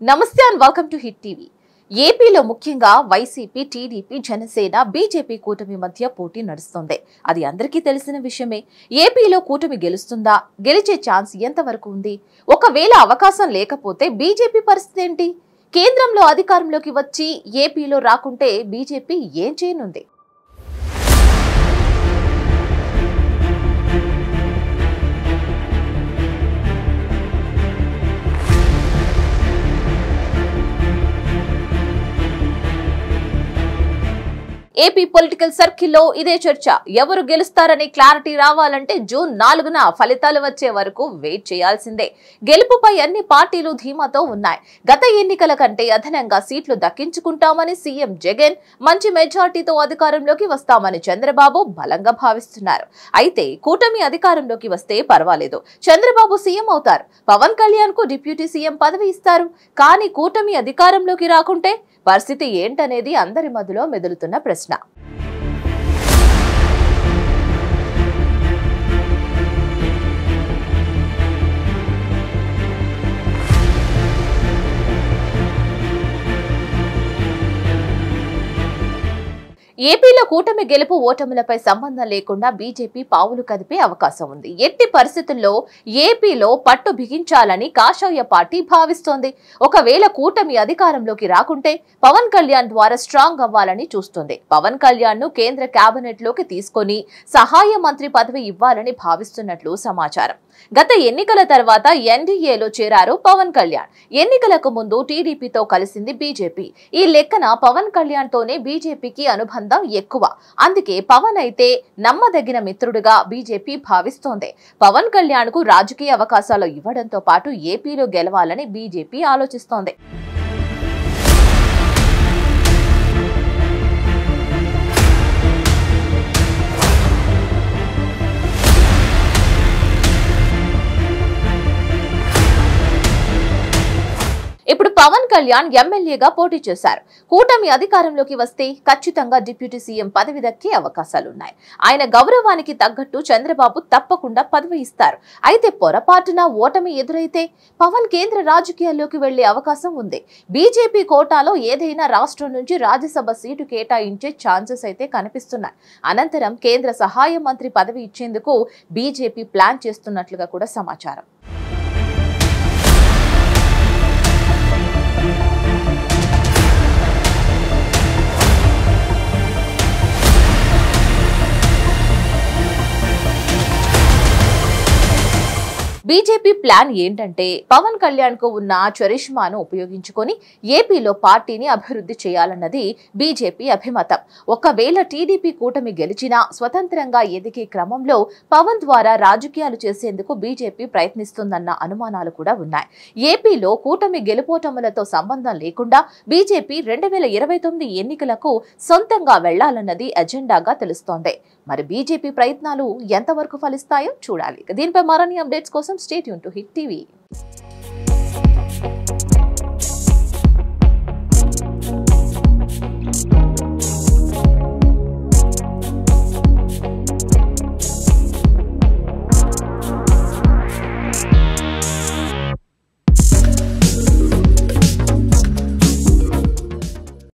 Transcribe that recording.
నమస్తే and welcome to hit TV. ఏపీలో ముఖ్యంగా వైసీపీ, టీడీపీ, జనసేన, బీజేపీ కూటమి మధ్య పోటీ నడుస్తుంది. అది అందరికీ తెలిసిన విషయమే. ఏపీలో కూటమి గెలుస్తుందా? గెలిచే ఛాన్స్ ఎంతవరకు ఉంది? ఒకవేళ అవకాశం లేకపోతే బీజేపీ పరిస్థితి ఏంటి? కేంద్రంలో అధికారంలోకి వచ్చి ఏపీలో రాకుంటే బీజేపీ ఏం చేయనుంది? ఏపీ పొలిటికల్ సర్కిల్లో ఇదే చర్చ. ఎవరు గెలుస్తారని క్లారిటీ రావాలంటే జూన్ 4న ఫలితాలు వచ్చే వరకు వెయిట్ చేయాల్సిందే. గెలుపుపై అన్ని పార్టీలు ధీమాతో ఉన్నాయి. గత ఎన్నికల కంటే అదనంగా సీట్లు దక్కించుకుంటామని సీఎం జగన్, మంచి మెజార్టీతో అధికారంలోకి వస్తామని చంద్రబాబు బలంగా భావిస్తున్నారు. అయితే కూటమి అధికారంలోకి వస్తే పర్వాలేదు, చంద్రబాబు సీఎం అవుతారు, పవన్ కళ్యాణ్ కు డిప్యూటీ సీఎం పదవి ఇస్తారు. కానీ కూటమి అధికారంలోకి రాకుంటే పరిస్థితి ఏంటనేది అందరి మధ్యలో మెదులుతున్న ప్రశ్న. ఏపీలో కూటమి గెలుపు ఓటములపై సంబంధం లేకుండా బీజేపీ పావులు కదిపే అవకాశం ఉంది. ఎట్టి పరిస్థితుల్లో ఏపీలో పట్టు బిగించాలని కాషాయ పార్టీ భావిస్తోంది. ఒకవేళ కూటమి అధికారంలోకి రాకుంటే పవన్ కళ్యాణ్ ద్వారా స్ట్రాంగ్ అవ్వాలని చూస్తుంది. పవన్ కళ్యాణ్ ను కేంద్ర కేబినెట్ లోకి తీసుకొని సహాయ మంత్రి పదవి ఇవ్వాలని భావిస్తున్నట్లు సమాచారం. గత ఎన్నికల తర్వాత ఎన్డీఏలో చేరారు పవన్ కళ్యాణ్. ఎన్నికలకు ముందు టీడీపీతో కలిసింది బీజేపీ. ఈ లెక్కన పవన్ కళ్యాణ్ తోనే బీజేపీకి అనుబంధం ఎక్కువ. అందుకే పవన్ అయితే నమ్మదగిన మిత్రుడుగా బీజేపీ భావిస్తోంది. పవన్ కళ్యాణ్ కు రాజకీయ అవకాశాలు ఇవ్వడంతో పాటు ఏపీలో గెలవాలని బీజేపీ ఆలోచిస్తోంది. ఇప్పుడు పవన్ కళ్యాణ్ ఎమ్మెల్యేగా పోటీ చేశారు. కూటమి అధికారంలోకి వస్తే ఖచ్చితంగా డిప్యూటీ సీఎం పదవి దక్కే అవకాశాలున్నాయి. ఆయన గౌరవానికి తగ్గట్టు చంద్రబాబు తప్పకుండా పదవి ఇస్తారు. అయితే పొరపాటున ఓటమి ఎదురైతే పవన్ కేంద్ర రాజకీయాల్లోకి వెళ్లే అవకాశం ఉంది. బీజేపీ కోటాలో ఏదైనా రాష్ట్రం నుంచి రాజ్యసభ సీటు కేటాయించే ఛాన్సెస్ అయితే కనిపిస్తున్నాయి. అనంతరం కేంద్ర సహాయ మంత్రి పదవి ఇచ్చేందుకు బీజేపీ ప్లాన్ చేస్తున్నట్లుగా కూడా సమాచారం. బీజేపీ ప్లాన్ ఏంటంటే పవన్ కళ్యాణ్ కు ఉన్న చరిష్మాను ఉపయోగించుకొని ఏపీలో పార్టీని అభివృద్ధి చేయాలన్నది బీజేపీ అభిమతం. ఒకవేళ టీడీపీ కూటమి గెలిచినా స్వతంత్రంగా ఎదిగే క్రమంలో పవన్ ద్వారా రాజకీయాలు చేసేందుకు బీజేపీ ప్రయత్నిస్తుందన్న అనుమానాలు కూడా ఉన్నాయి. ఏపీలో కూటమి గెలుపోటములతో సంబంధం లేకుండా బీజేపీ 2029 ఎన్నికలకు సొంతంగా వెళ్లాలన్నది ఎజెండాగా తెలుస్తోంది. మరి బీజేపీ ప్రయత్నాలు ఎంతవరకు ఫలిస్తాయో చూడాలి. దీనిపై మరిన్ని అప్డేట్స్ కోసం stay tune to hit TV.